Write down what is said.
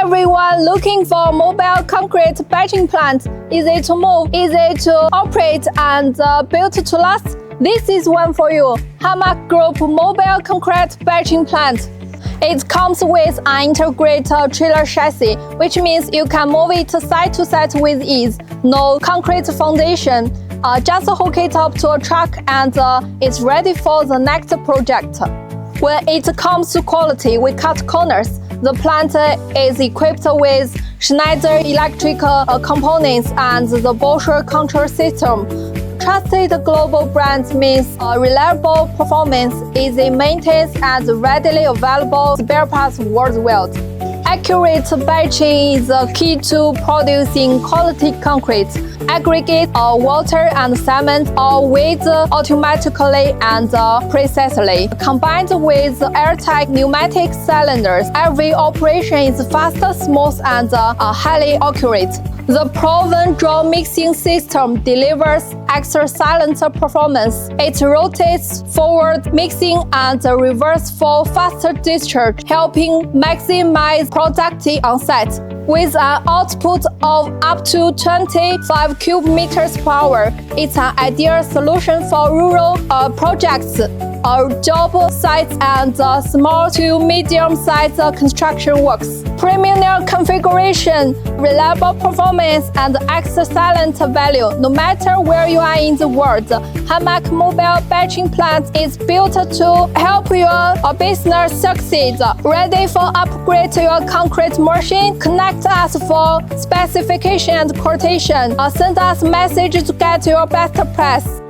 everyone looking for a mobile concrete batching plant, easy to move, easy to operate, and built to last? This is one for you. HAMAC Group Mobile Concrete Batching Plant. It comes with an integrated trailer chassis, which means you can move it side to side with ease. No concrete foundation. Just hook it up to a truck and it's ready for the next project. When it comes to quality, we cut corners. The plant is equipped with Schneider electrical components and the Bosch control system. Trusted global brands means reliable performance, easy maintenance, and readily available spare parts worldwide. Accurate batching is the key to producing quality concrete. Aggregate, water, and cement are weighed automatically and precisely. Combined with airtight pneumatic cylinders, every operation is fast, smooth, and highly accurate. The proven draw mixing system delivers extra silent performance. It rotates forward mixing and reverse for faster discharge, helping maximize productivity on site. With an output of up to 25 cubic meters per hour, it's an ideal solution for rural projects, job sites, and small to medium-sized construction works. Premium configuration, reliable performance, and extra silent value. No matter where you are in the world, HAMAC Mobile Batching Plant is built to help your business succeed. Ready for upgrade to your concrete machine? Connect us for specification and quotation. Send us message to get your best price.